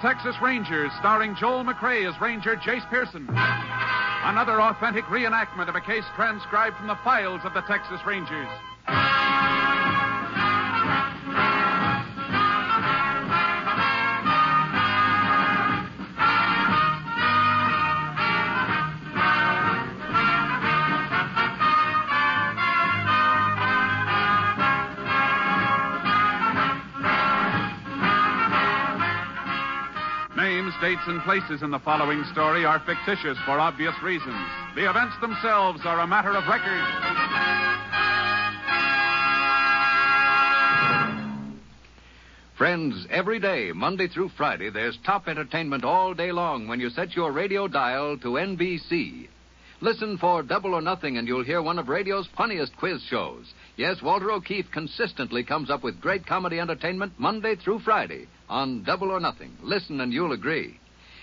Texas Rangers, starring Joel McRae as Ranger Jace Pearson. Another authentic reenactment of a case transcribed from the files of the Texas Rangers. Names, dates, and places in the following story are fictitious for obvious reasons. The events themselves are a matter of record. Friends, every day, Monday through Friday, there's top entertainment all day long when you set your radio dial to NBC. Listen for Double or Nothing and you'll hear one of radio's funniest quiz shows. Yes, Walter O'Keefe consistently comes up with great comedy entertainment Monday through Friday on Double or Nothing. Listen and you'll agree.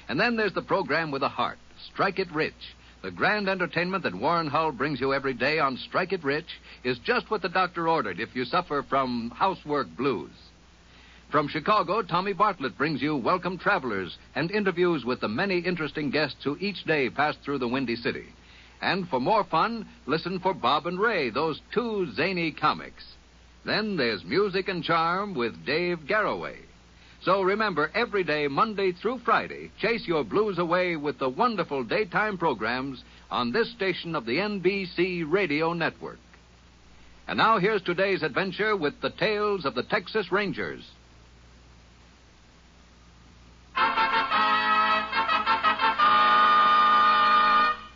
And then there's the program with a heart, Strike It Rich. The grand entertainment that Warren Hull brings you every day on Strike It Rich is just what the doctor ordered if you suffer from housework blues. From Chicago, Tommy Bartlett brings you Welcome Travelers and interviews with the many interesting guests who each day pass through the Windy City. And for more fun, listen for Bob and Ray, those two zany comics. Then there's Music and Charm with Dave Garroway. So remember, every day, Monday through Friday, chase your blues away with the wonderful daytime programs on this station of the NBC Radio Network. And now here's today's adventure with the tales of the Texas Rangers.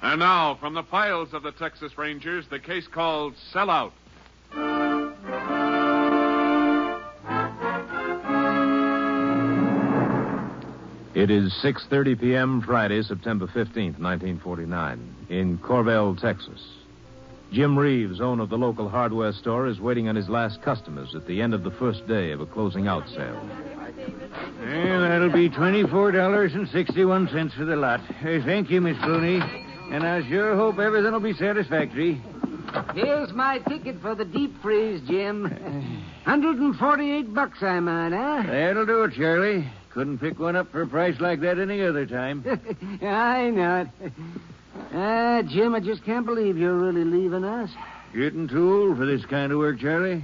And now, from the files of the Texas Rangers, the case called Sellout. It is 6:30 p.m. Friday, September 15th, 1949, in Corvell, Texas. Jim Reeves, owner of the local hardware store, is waiting on his last customers at the end of the first day of a closing out sale. Well, that'll be $24.61 for the lot. Thank you, Miss Clooney. And I sure hope everything will be satisfactory. Here's my ticket for the deep freeze, Jim. $148 I'm on, huh? That'll do it, Charlie. Couldn't pick one up for a price like that any other time. I know it. Jim, I just can't believe you're really leaving us. Getting too old for this kind of work, Charlie.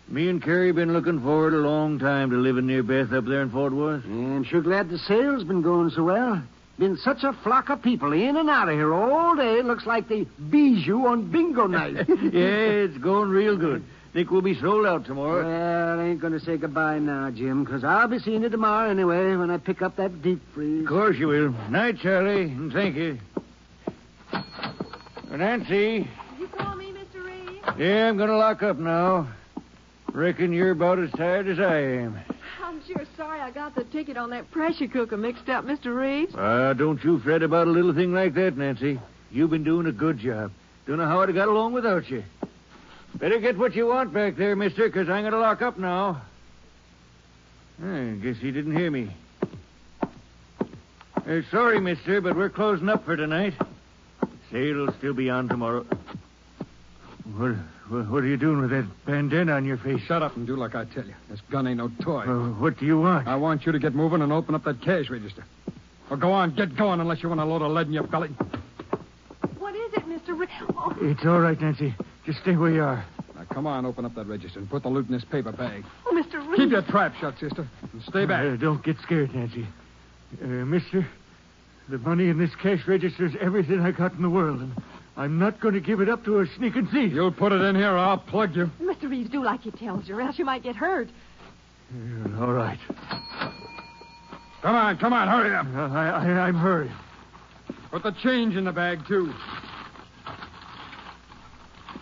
Me and Carrie been looking forward a long time to living near Beth up there in Fort Worth. I'm sure glad the sale's been going so well. Been such a flock of people in and out of here all day. Looks like the bijou on bingo night. Yeah, it's going real good. Think we'll be sold out tomorrow. Well, I ain't going to say goodbye now, Jim, because I'll be seeing you tomorrow anyway when I pick up that deep freeze. Of course you will. Night, Charlie, and thank you. Nancy. You call me, Mr. Reeves? Yeah, I'm going to lock up now. Reckon you're about as tired as I am. I'm sure sorry I got the ticket on that pressure cooker mixed up, Mr. Reeves. Don't you fret about a little thing like that, Nancy. You've been doing a good job. Don't know how I'd have got along without you. Better get what you want back there, mister, because I'm going to lock up now. I guess he didn't hear me. Sorry, mister, but we're closing up for tonight. Sale'll still be on tomorrow. What are you doing with that bandana on your face? Shut up and do like I tell you. This gun ain't no toy. What do you want? I want you to get moving and open up that cash register. Well, go on, get going unless you want a load of lead in your belly. What is it, Mr. Reeves? Oh. It's all right, Nancy. Just stay where you are. Now, come on, open up that register and put the loot in this paper bag. Oh, Mr. Reeves. Keep your trap shut, sister, and stay back. Don't get scared, Nancy. Mister, the money in this cash register is everything I got in the world, and I'm not going to give it up to a sneaking thief. You'll put it in here or I'll plug you. Mr. Reeves, do like he tells you, or else you might get hurt. All right. Come on, hurry up. I'm hurrying. Put the change in the bag, too.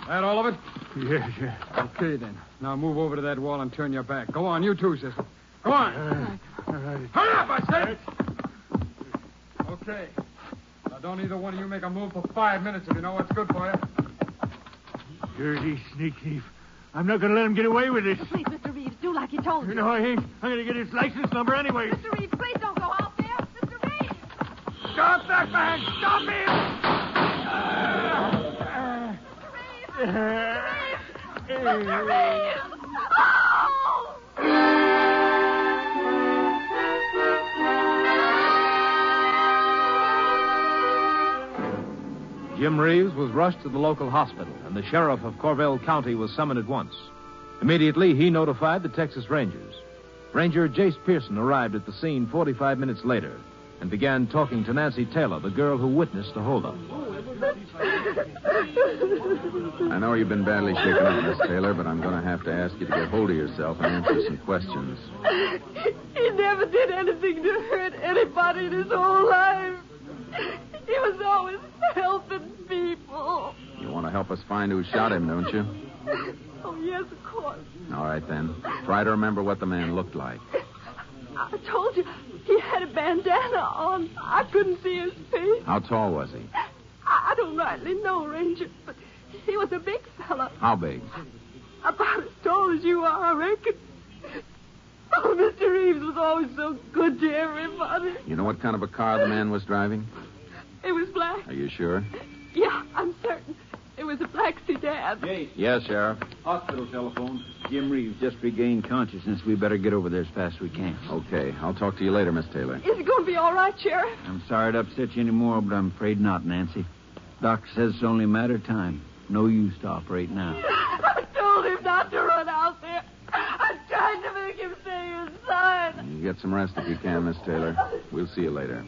That all of it? Yeah. Okay, then. Now move over to that wall and turn your back. Go on, you too, sister. Go on. All right. Hurry up, I said. Okay. Now, don't either one of you make a move for 5 minutes if you know what's good for you. Dirty sneak thief. I'm not going to let him get away with this. Please, Mr. Reeves, do like he told you. No, I ain't. I'm going to get his license number anyway. Mr. Reeves, please don't go out there. Mr. Reeves! Stop that man! Stop him! Mr. Reeves! Oh! Jim Reeves was rushed to the local hospital, and the sheriff of Corvell County was summoned at once. Immediately, he notified the Texas Rangers. Ranger Jace Pearson arrived at the scene 45 minutes later and began talking to Nancy Taylor, the girl who witnessed the holdup. I know you've been badly shaken up, Miss Taylor, but I'm going to have to ask you to get hold of yourself and answer some questions. He never did anything to hurt anybody in his whole life. He was always helping people. You want to help us find who shot him, don't you? Oh, yes, of course. All right, then. Try to remember what the man looked like. I told you, he had a bandana on. I couldn't see his face. How tall was he? I don't rightly know, Ranger, but he was a big fella. How big? About as tall as you are, I reckon. Oh, Mr. Reeves was always so good to everybody. You know what kind of a car the man was driving? It was black. Are you sure? Yeah, I'm certain. It was a black sedan. Jay, Yes, Sheriff. hospital telephone. Jim Reeves just regained consciousness. We better get over there as fast as we can. Okay. I'll talk to you later, Miss Taylor. Is it going to be all right, Sheriff? I'm sorry to upset you anymore, but I'm afraid not, Nancy. Doctor says it's only a matter of time. No use to operate now. I told him not to run out there. I tried to make him say his sign. You get some rest if you can, Miss Taylor. We'll see you later.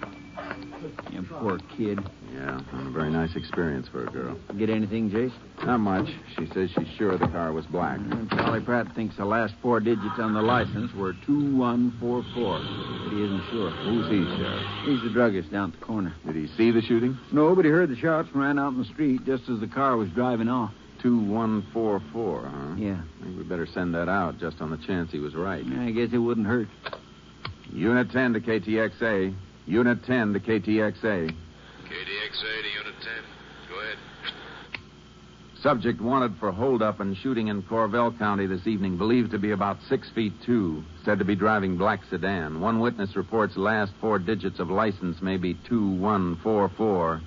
You poor kid. Yeah, a very nice experience for a girl. Get anything, Jace? Not much. She says she's sure the car was black. Charlie Pratt thinks the last 4 digits on the license were 2144, but he isn't sure. Who's he, Sheriff? He's the druggist down at the corner. Did he see the shooting? No, but he heard the shots and ran out in the street just as the car was driving off. 2144, huh? Yeah. I think we better send that out just on the chance he was right. I guess it wouldn't hurt. Unit 10 to KTXA. Unit 10 to KTXA. KTXA to Unit 10. Go ahead. Subject wanted for holdup and shooting in Corvell County this evening, believed to be about 6'2", said to be driving black sedan. One witness reports last 4 digits of license may be 2144.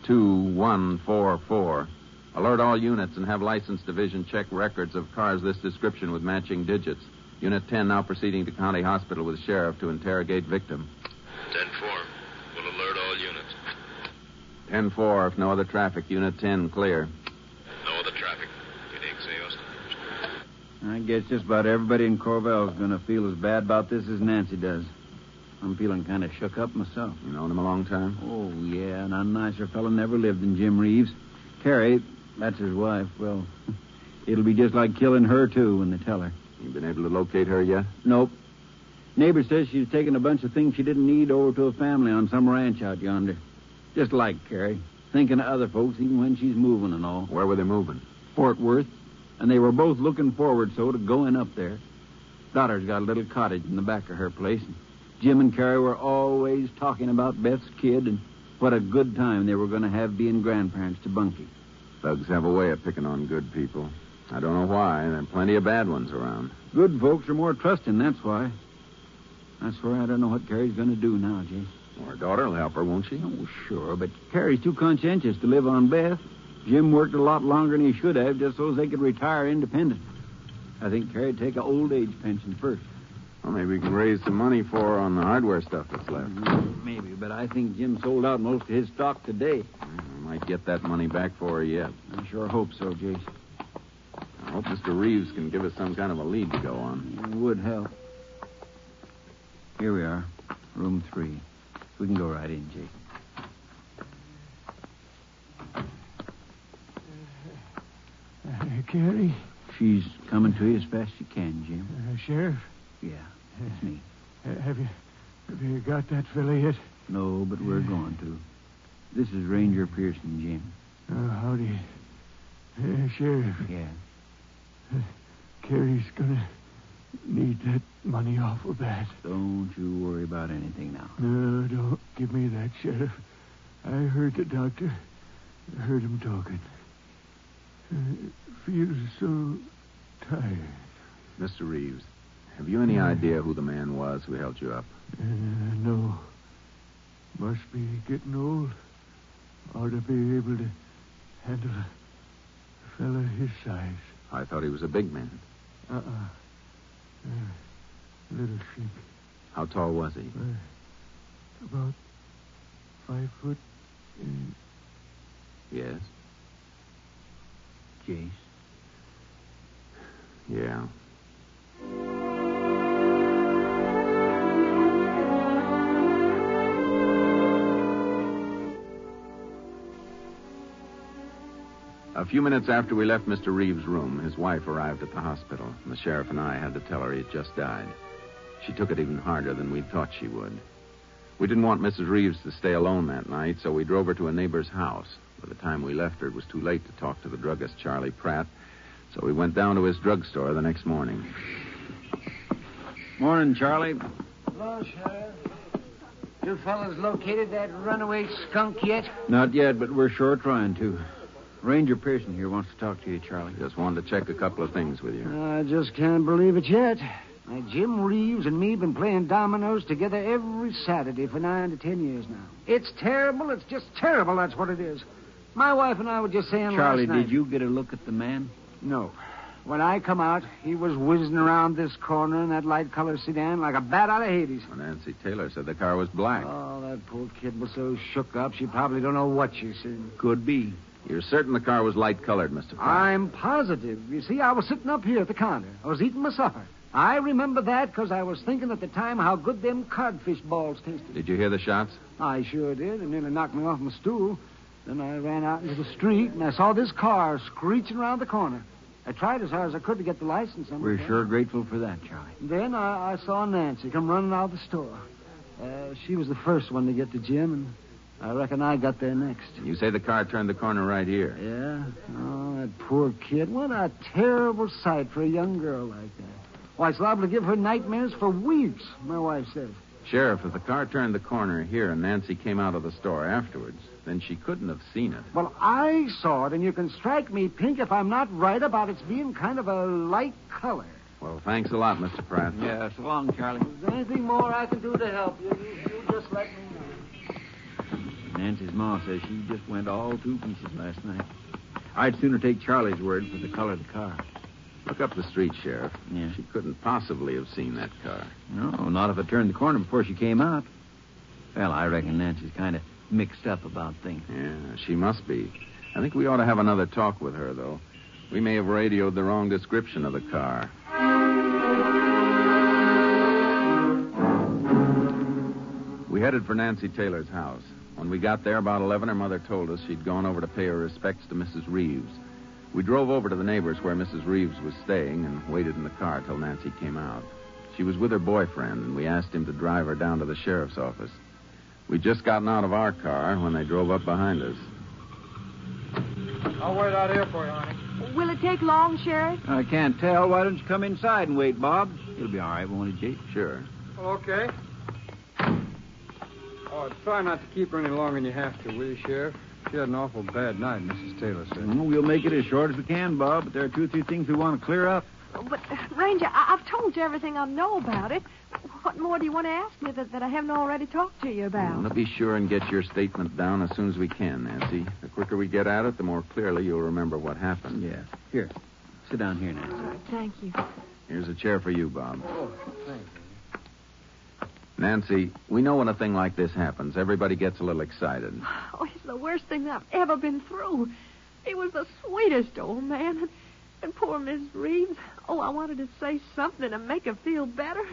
2144. Alert all units and have license division check records of cars this description with matching digits. Unit 10 now proceeding to County Hospital with Sheriff to interrogate victim. 10-4. We'll alert all units. 10-4, if no other traffic. Unit 10, clear. No other traffic. KTXA, Austin. I guess just about everybody in Corvell is going to feel as bad about this as Nancy does. I'm feeling kind of shook up myself. You known him a long time? Oh, yeah, and a nicer fellow never lived than Jim Reeves. Carrie, that's his wife. Well, it'll be just like killing her, too, when they tell her. You been able to locate her yet? Nope. Neighbor says she's taken a bunch of things she didn't need over to a family on some ranch out yonder. Just like Carrie. Thinking of other folks even when she's moving and all. Where were they moving? Fort Worth. And they were both looking forward so to going up there. Daughter's got a little cottage in the back of her place. And Jim and Carrie were always talking about Beth's kid and what a good time they were going to have being grandparents to Bunky. Thugs have a way of picking on good people. I don't know why. There are plenty of bad ones around. Good folks are more trusting, that's why. I swear I don't know what Carrie's going to do now, Jay. Well, her daughter will help her, won't she? Oh, sure, but Carrie's too conscientious to live on Beth. Jim worked a lot longer than he should have just so they could retire independent. I think Carrie'd take an old age pension first. Well, maybe we can raise some money for her on the hardware stuff that's left. Maybe, but I think Jim sold out most of his stock today. We might get that money back for her yet. I sure hope so, Jace. I hope Mr. Reeves can give us some kind of a lead to go on. It would help. Here we are, room 3. We can go right in, Jake. Carrie? She's coming to you as fast as she can, Jim. Sheriff? Yeah, it's me. Have you got that fella yet? No, but we're going to. This is Ranger Pearson, Jim. Howdy. Sheriff. Yeah. Carrie's gonna need that money awful bad. Don't you worry about anything now. No, don't give me that, Sheriff. I heard the doctor. I heard him talking. Feels so tired. Mr. Reeves, have you any idea who the man was who held you up? No. Must be getting old. Ought to be able to handle a fella his size. I thought he was a big man. Little sheep. How tall was he? About 5 foot. Yes? Jace. Yeah. A few minutes after we left Mr. Reeves' room, his wife arrived at the hospital, and the sheriff and I had to tell her he had just died. She took it even harder than we thought she would. We didn't want Mrs. Reeves to stay alone that night, so we drove her to a neighbor's house. By the time we left her, it was too late to talk to the druggist, Charlie Pratt, so we went down to his drugstore the next morning. Morning, Charlie. Hello, Sheriff. You fellas located that runaway skunk yet? Not yet, but we're sure trying to. Ranger Pearson here wants to talk to you, Charlie. Just wanted to check a couple of things with you. I just can't believe it yet. Jim Reeves and me been playing dominoes together every Saturday for 9 to 10 years now. It's terrible. It's just terrible, that's what it is. My wife and I were just saying Charlie, last night... did you get a look at the man? No. When I come out, he was whizzing around this corner in that light-colored sedan like a bat out of Hades. Well, Nancy Taylor said the car was black. Oh, that poor kid was so shook up, she probably don't know what she's seen. Could be. You're certain the car was light-colored, Mr. Pratt? I'm positive. You see, I was sitting up here at the counter. I was eating my supper. I remember that because I was thinking at the time how good them codfish balls tasted. Did you hear the shots? I sure did. It nearly knocked me off my stool. Then I ran out into the street, and I saw this car screeching around the corner. I tried as hard as I could to get the license number. We're sure grateful for that, Charlie. Then I saw Nancy come running out of the store. She was the first one to get to Jim, and I reckon I got there next. You say the car turned the corner right here. Yeah? Oh, that poor kid. What a terrible sight for a young girl like that. Why, it's liable to give her nightmares for weeks, my wife says. Sheriff, if the car turned the corner here and Nancy came out of the store afterwards, then she couldn't have seen it. Well, I saw it, and you can strike me pink if I'm not right about its being kind of a light color. Well, thanks a lot, Mr. Pratt. Yeah, so long, Charlie. Is there anything more I can do to help you? You just let me know. Nancy's ma says she just went all to pieces last night. I'd sooner take Charlie's word for the color of the car. Look up the street, Sheriff. Yeah. She couldn't possibly have seen that car. No, not if it turned the corner before she came out. Well, I reckon Nancy's kind of mixed up about things. Yeah, she must be. I think we ought to have another talk with her, though. We may have radioed the wrong description of the car. We headed for Nancy Taylor's house. When we got there about 11, her mother told us she'd gone over to pay her respects to Mrs. Reeves. We drove over to the neighbor's where Mrs. Reeves was staying and waited in the car till Nancy came out. She was with her boyfriend, and we asked him to drive her down to the sheriff's office. We'd just gotten out of our car when they drove up behind us. I'll wait out here for you, honey. Will it take long, Sheriff? I can't tell. Why don't you come inside and wait, Bob? It'll be all right, won't it, Jake? Sure. Well, okay. Oh, try not to keep her any longer than you have to, will you, Sheriff? She had an awful bad night, Mrs. Taylor said. We'll make it as short as we can, Bob, but there are 2 or 3 things we want to clear up. But, Ranger, I've told you everything I know about it. What more do you want to ask me that I haven't already talked to you about? Well, be sure and get your statement down as soon as we can, Nancy. The quicker we get at it, the more clearly you'll remember what happened. Yeah. Here. Sit down here, Nancy. Thank you. Here's a chair for you, Bob. Oh, thank you. Nancy, we know when a thing like this happens, everybody gets a little excited. Oh, it's the worst thing I've ever been through. He was the sweetest old man. And poor Miss Reeves. Oh, I wanted to say something to make her feel better.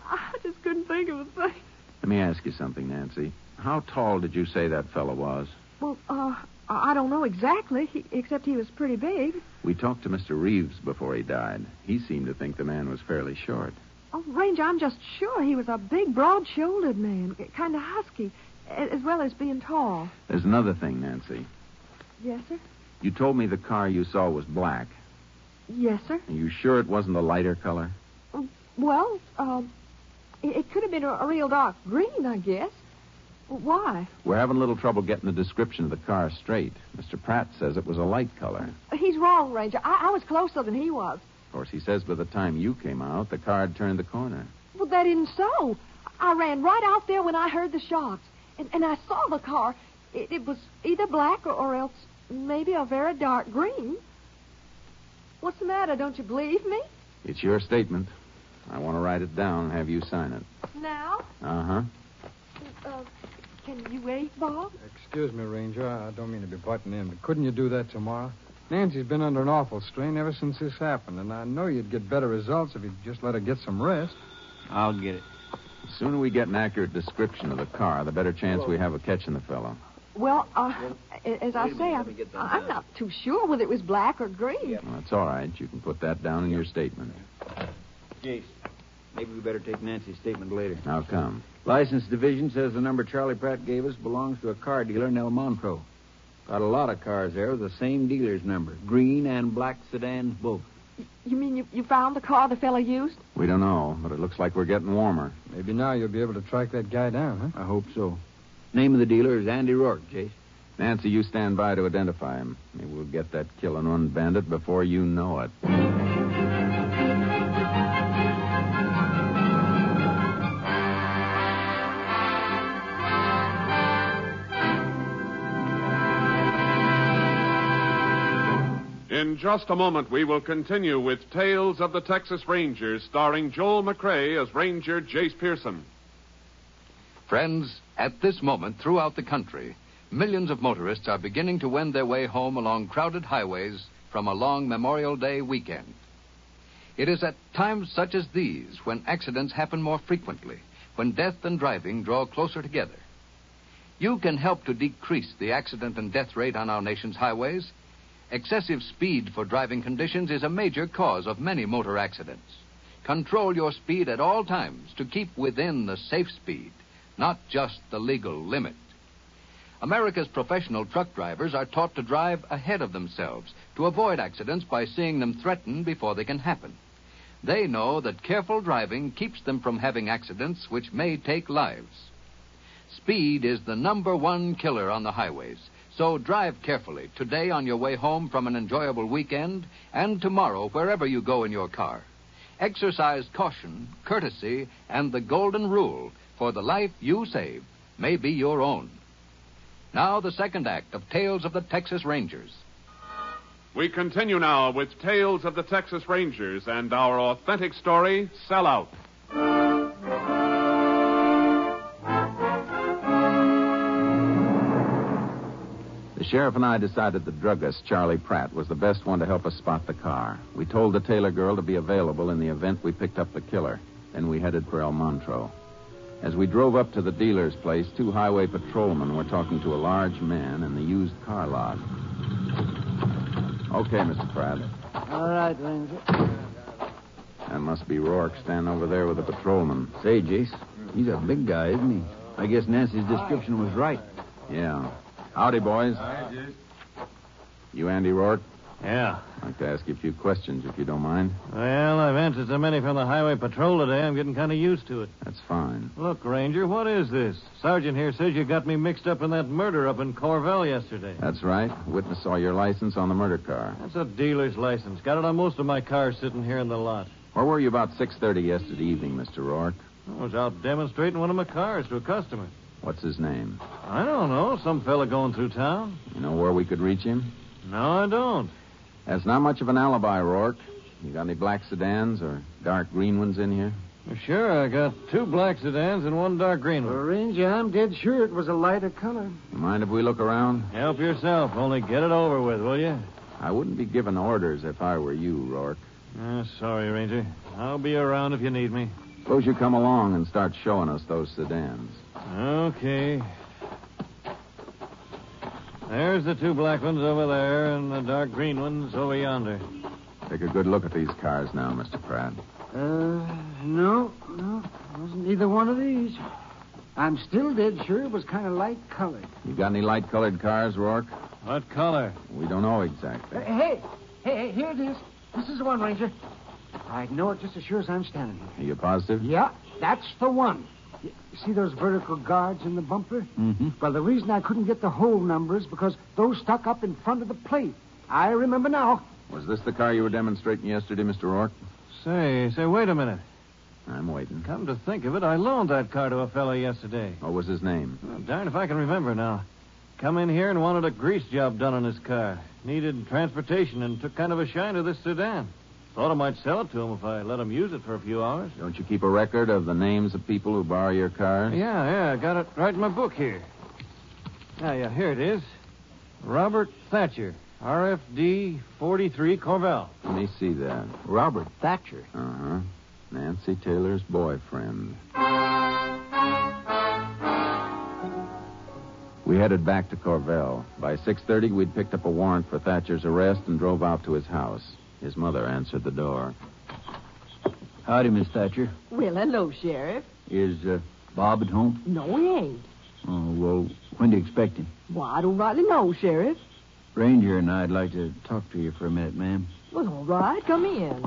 I just couldn't think of a thing. Let me ask you something, Nancy. How tall did you say that fellow was? Well, I don't know exactly, except he was pretty big. We talked to Mr. Reeves before he died. He seemed to think the man was fairly short. Oh, Ranger, I'm just sure he was a big, broad-shouldered man, kind of husky, as well as being tall. There's another thing, Nancy. Yes, sir? You told me the car you saw was black. Yes, sir. Are you sure it wasn't a lighter color? Well, it could have been a real dark green, I guess. Why? We're having a little trouble getting the description of the car straight. Mr. Pratt says it was a light color. He's wrong, Ranger. I was closer than he was. Of course, he says by the time you came out, the car had turned the corner. Well, that isn't so. I ran right out there when I heard the shots. And I saw the car. It was either black or else maybe a very dark green. What's the matter? Don't you believe me? It's your statement. I want to write it down and have you sign it. Now? Uh-huh. Can you wait, Bob? Excuse me, Ranger. I don't mean to be butting in, but couldn't you do that tomorrow? Nancy's been under an awful strain ever since this happened, and I know you'd get better results if you'd just let her get some rest. I'll get it. The sooner we get an accurate description of the car, the better chance we have of catching the fellow. Well, as I say, I'm not too sure whether it was black or green. Well, that's all right. You can put that down in your statement. Jace, maybe we better take Nancy's statement later. How come? License division says the number Charlie Pratt gave us belongs to a car dealer in El Montreux. Got a lot of cars there with the same dealer's number. Green and black sedans both. You mean you found the car the fellow used? We don't know, but it looks like we're getting warmer. Maybe now you'll be able to track that guy down, huh? I hope so. Name of the dealer is Andy Rourke, Jace. Nancy, you stand by to identify him. Maybe we'll get that kill and run bandit before you know it. In just a moment, we will continue with Tales of the Texas Rangers, starring Joel McCrea as Ranger Jace Pearson. Friends, at this moment throughout the country, millions of motorists are beginning to wend their way home along crowded highways from a long Memorial Day weekend. It is at times such as these when accidents happen more frequently, when death and driving draw closer together. You can help to decrease the accident and death rate on our nation's highways. Excessive speed for driving conditions is a major cause of many motor accidents. Control your speed at all times to keep within the safe speed, not just the legal limit. America's professional truck drivers are taught to drive ahead of themselves to avoid accidents by seeing them threatened before they can happen. They know that careful driving keeps them from having accidents which may take lives. Speed is the number one killer on the highways. So drive carefully today on your way home from an enjoyable weekend and tomorrow wherever you go in your car. Exercise caution, courtesy, and the golden rule, for the life you save may be your own. Now the second act of Tales of the Texas Rangers. We continue now with Tales of the Texas Rangers and our authentic story, Sell Out. The sheriff and I decided the druggist, Charlie Pratt, was the best one to help us spot the car. We told the Taylor girl to be available in the event we picked up the killer. Then we headed for El Montreux. As we drove up to the dealer's place, two highway patrolmen were talking to a large man in the used car lot. Okay, Mr. Pratt. All right, Ranger. That must be Rourke standing over there with the patrolman. Say, Jace, he's a big guy, isn't he? I guess Nancy's description was right. Yeah. Howdy, boys. Hi, Jace. You Andy Rourke? Yeah. I'd like to ask you a few questions, if you don't mind. Well, I've answered so many from the highway patrol today, I'm getting kind of used to it. That's fine. Look, Ranger, what is this? Sergeant here says you got me mixed up in that murder up in Corvell yesterday. That's right. Witness saw your license on the murder car. That's a dealer's license. Got it on most of my cars sitting here in the lot. Where were you about 6:30 yesterday evening, Mr. Rourke? I was out demonstrating one of my cars to a customer. What's his name? I don't know. Some fella going through town. You know where we could reach him? No, I don't. That's not much of an alibi, Rourke. You got any black sedans or dark green ones in here? Well, sure, I got two black sedans and one dark green Well, one. Ranger, I'm dead sure it was a lighter color. You mind if we look around? Help yourself. Only get it over with, will you? I wouldn't be giving orders if I were you, Rourke. Sorry, Ranger. I'll be around if you need me. Suppose you come along and start showing us those sedans. Okay. There's the two black ones over there and the dark green ones over yonder. Take a good look at these cars now, Mr. Pratt. No. Wasn't either one of these. I'm still dead sure it was kind of light colored. You got any light-colored cars, Rourke? What color? We don't know exactly. Hey, here it is. This is the one, Ranger. I'd know it just as sure as I'm standing here. Are you positive? Yeah, that's the one. You see those vertical guards in the bumper? Mm-hmm. Well, the reason I couldn't get the whole numbers because those stuck up in front of the plate. I remember now. Was this the car you were demonstrating yesterday, Mr. Rourke? Say, wait a minute. I'm waiting. Come to think of it, I loaned that car to a fellow yesterday. What was his name? Oh, darn if I can remember now. Come in here and wanted a grease job done on his car. Needed transportation and took kind of a shine to this sedan. Thought I might sell it to him if I let him use it for a few hours. Don't you keep a record of the names of people who borrow your cars? Yeah, I got it right in my book here. Yeah, here it is. Robert Thatcher, RFD 43 Corvell. Let me see that. Robert Thatcher. Uh-huh. Nancy Taylor's boyfriend. We headed back to Corvell. By 6:30, we'd picked up a warrant for Thatcher's arrest and drove out to his house. His mother answered the door. Howdy, Miss Thatcher. Well, hello, Sheriff. Is Bob at home? No, he ain't. Oh, well, when do you expect him? Well, I don't rightly know, Sheriff. Ranger and I'd like to talk to you for a minute, ma'am. Well, all right, come in.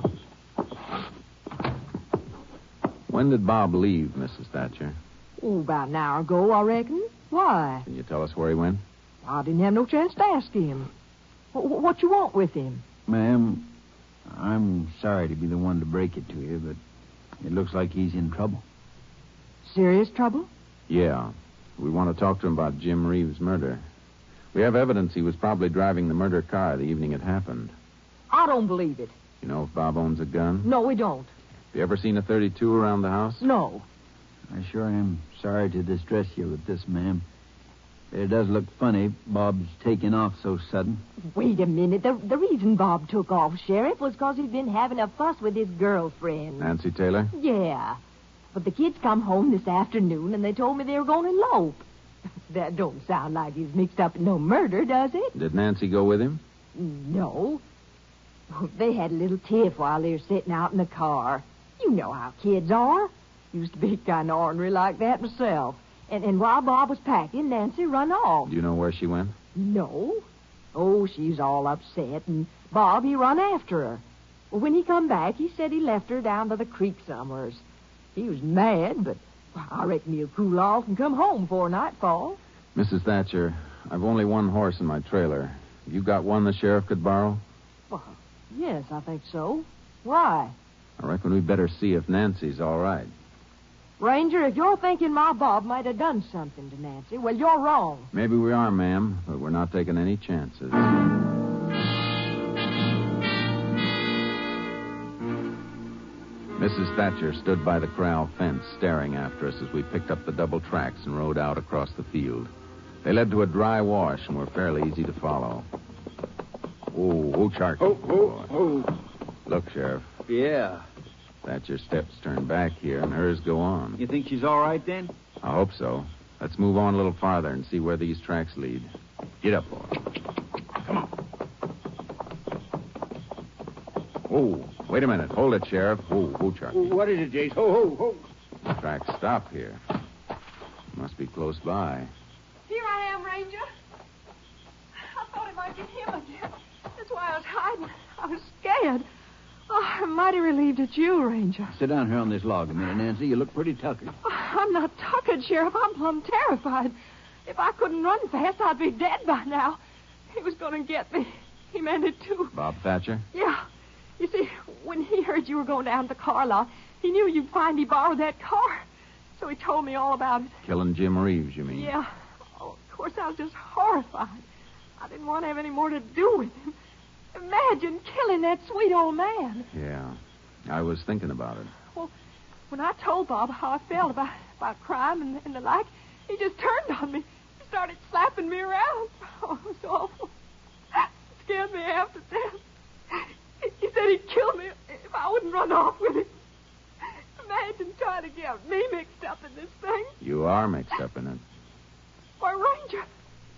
When did Bob leave, Mrs. Thatcher? Oh, about an hour ago, I reckon. Why? Can you tell us where he went? I didn't have no chance to ask him. What you want with him? Ma'am, I'm sorry to be the one to break it to you, but it looks like he's in trouble. Serious trouble? Yeah. We want to talk to him about Jim Reeves' murder. We have evidence he was probably driving the murder car the evening it happened. I don't believe it. You know if Bob owns a gun? No, we don't. Have you ever seen a .32 around the house? No. I sure am sorry to distress you with this, ma'am. It does look funny, Bob's taking off so sudden. Wait a minute. The reason Bob took off, Sheriff, was because he'd been having a fuss with his girlfriend. Nancy Taylor? Yeah. But the kids come home this afternoon, and they told me they were going to elope. That don't sound like he's mixed up in no murder, does it? Did Nancy go with him? No. They had a little tiff while they were sitting out in the car. You know how kids are. Used to be kind of ornery like that myself. And while Bob was packing, Nancy run off. Do you know where she went? No. Oh, she's all upset, and Bob, he run after her. Well, when he come back, he said he left her down by the creek somewheres. He was mad, but I reckon he'll cool off and come home before nightfall. Mrs. Thatcher, I've only one horse in my trailer. Have you got one the sheriff could borrow? Well, yes, I think so. Why? I reckon we'd better see if Nancy's all right. Ranger, if you're thinking my Bob might have done something to Nancy, well, you're wrong. Maybe we are, ma'am, but we're not taking any chances. Mrs. Thatcher stood by the corral fence, staring after us as we picked up the double tracks and rode out across the field. They led to a dry wash and were fairly easy to follow. Oh, Charky. Oh. Look, Sheriff. Yeah. Thatcher's steps turn back here, and hers go on. You think she's all right, then? I hope so. Let's move on a little farther and see where these tracks lead. Get up, boy. Come on. Oh, wait a minute. Hold it, Sheriff. Oh, Charky. What is it, Jace? Ho. The tracks stop here. Must be close by. Here I am, Ranger. I thought it might be him again. That's why I was hiding. I was scared. Oh, I'm mighty relieved it's you, Ranger. Sit down here on this log a minute, Nancy. You look pretty tuckered. Oh, I'm not tuckered, Sheriff. I'm plumb terrified. If I couldn't run fast, I'd be dead by now. He was going to get me. He meant it, too. Bob Thatcher? Yeah. You see, when he heard you were going down to the car lot, he knew you'd finally borrow that car. So he told me all about it. Killing Jim Reeves, you mean? Yeah. Oh, of course, I was just horrified. I didn't want to have any more to do with him. Imagine killing that sweet old man. Yeah. I was thinking about it. Well, when I told Bob how I felt about crime and the like, he just turned on me. He started slapping me around. Oh, it was awful. It scared me half to death. He said he'd kill me if I wouldn't run off with him. Imagine trying to get me mixed up in this thing. You are mixed up in it. Why, Ranger,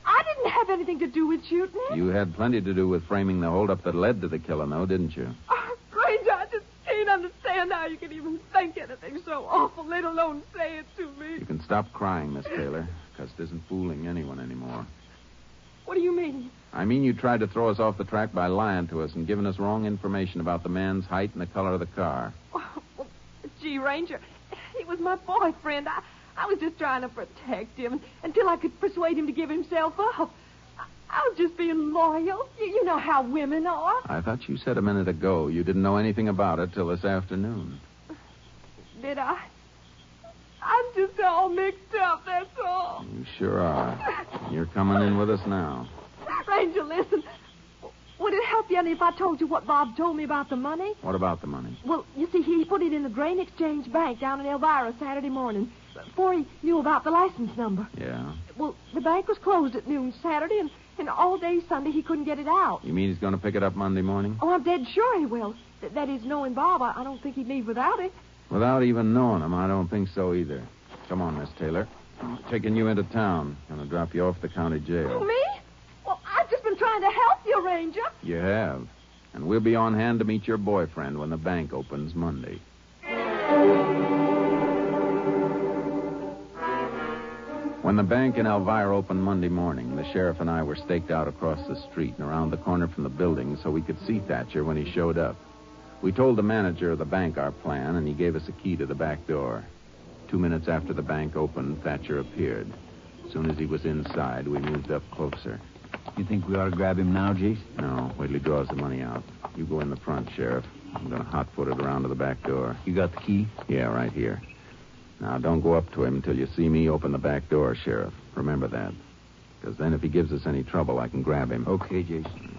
I didn't have anything to do with shooting him. You had plenty to do with framing the holdup that led to the killing, though, didn't you? Oh, Ranger, I just can't understand how you can even think anything so awful, let alone say it to me. You can stop crying, Miss Taylor, because it isn't fooling anyone anymore. What do you mean? I mean you tried to throw us off the track by lying to us and giving us wrong information about the man's height and the color of the car. Oh, well, gee, Ranger, he was my boyfriend. I was just trying to protect him until I could persuade him to give himself up. I was just being loyal. You know how women are. I thought you said a minute ago you didn't know anything about it till this afternoon. Did I? I'm just all mixed up, that's all. You sure are. You're coming in with us now. Ranger, listen. Would it help you any if I told you what Bob told me about the money? What about the money? Well, you see, he put it in the Grain Exchange Bank down in Elvira Saturday morning before he knew about the license number. Yeah. Well, the bank was closed at noon Saturday, and all day Sunday he couldn't get it out. You mean he's going to pick it up Monday morning? Oh, I'm dead sure he will. That is, knowing Bob, I don't think he'd leave without it. Without even knowing him, I don't think so either. Come on, Miss Taylor. I'm taking you into town. Gonna drop you off at the county jail. Me? Well, I've just been trying to help you, Ranger. You have. And we'll be on hand to meet your boyfriend when the bank opens Monday. When the bank in Elvira opened Monday morning, the sheriff and I were staked out across the street and around the corner from the building so we could see Thatcher when he showed up. We told the manager of the bank our plan, and he gave us a key to the back door. 2 minutes after the bank opened, Thatcher appeared. As soon as he was inside, we moved up closer. You think we ought to grab him now, Jace? No, wait till he draws the money out. You go in the front, Sheriff. I'm going to hot-foot it around to the back door. You got the key? Yeah, right here. Now, don't go up to him until you see me open the back door, Sheriff. Remember that. Because then if he gives us any trouble, I can grab him. Okay, Jason.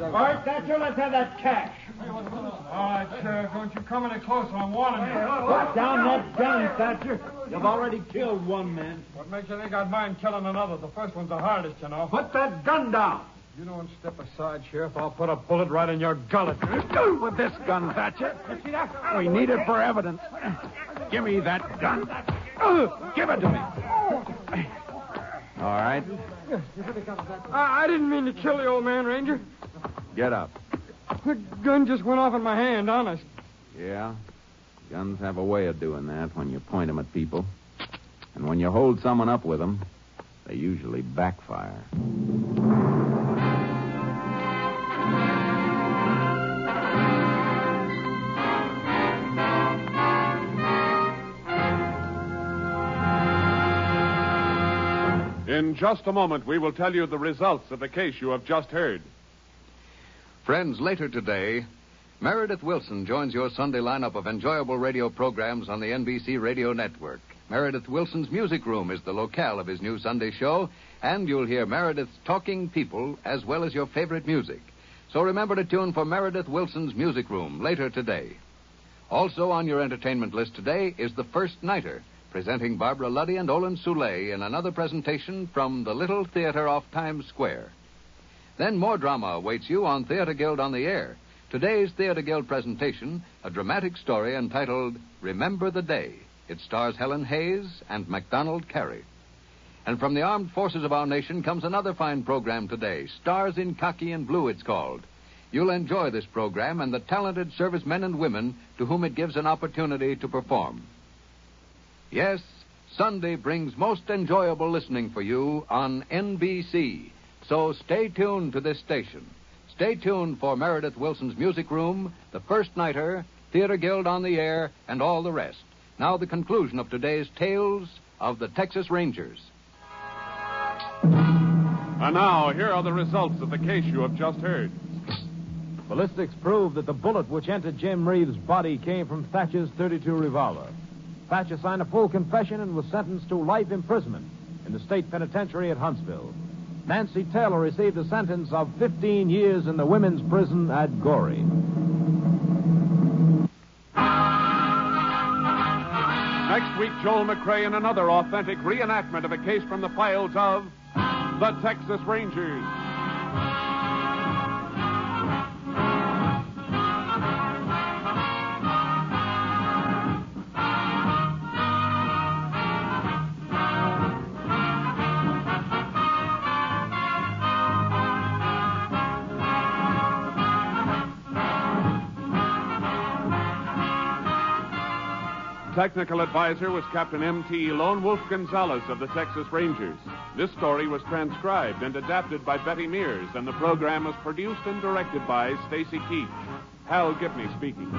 All right, Thatcher, let's have that cash. All right, Sheriff, don't you come any closer. I'm warning you. Put down that gun, Thatcher. You've already killed one man. What makes you think I'd mind killing another? The first one's the hardest, you know. Put that gun down. You don't step aside, Sheriff. I'll put a bullet right in your gullet. With this gun, Thatcher. We need it for evidence. Give me that gun. Give it to me. All right. I didn't mean to kill the old man, Ranger. Get up. The gun just went off in my hand, honest. Yeah? Guns have a way of doing that when you point them at people. And when you hold someone up with them, they usually backfire. In just a moment, we will tell you the results of the case you have just heard. Friends, later today, Meredith Wilson joins your Sunday lineup of enjoyable radio programs on the NBC Radio Network. Meredith Wilson's Music Room is the locale of his new Sunday show, and you'll hear Meredith's talking people as well as your favorite music. So remember to tune for Meredith Wilson's Music Room later today. Also on your entertainment list today is The First Nighter, presenting Barbara Luddy and Olin Soule in another presentation from the Little Theater off Times Square. Then more drama awaits you on Theater Guild on the Air. Today's Theater Guild presentation, a dramatic story entitled Remember the Day. It stars Helen Hayes and MacDonald Carey. And from the armed forces of our nation comes another fine program today, Stars in Khaki and Blue, it's called. You'll enjoy this program and the talented servicemen and women to whom it gives an opportunity to perform. Yes, Sunday brings most enjoyable listening for you on NBC. So stay tuned to this station. Stay tuned for Meredith Wilson's Music Room, The First Nighter, Theater Guild on the Air, and all the rest. Now the conclusion of today's Tales of the Texas Rangers. And now, here are the results of the case you have just heard. Ballistics proved that the bullet which entered Jim Reeves' body came from Thatcher's .32 revolver. Thatcher signed a full confession and was sentenced to life imprisonment in the state penitentiary at Huntsville. Nancy Taylor received a sentence of 15 years in the women's prison at Goree. Next week, Joel McCrea in another authentic reenactment of a case from the files of the Texas Rangers. Technical advisor was Captain M.T. Lone Wolf Gonzalez of the Texas Rangers. This story was transcribed and adapted by Betty Mears, and the program was produced and directed by Stacy Keach. Hal Gibney speaking.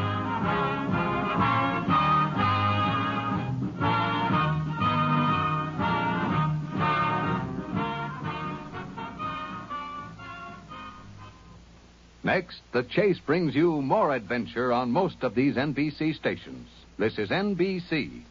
Next, The Chase brings you more adventure on most of these NBC stations. This is NBC.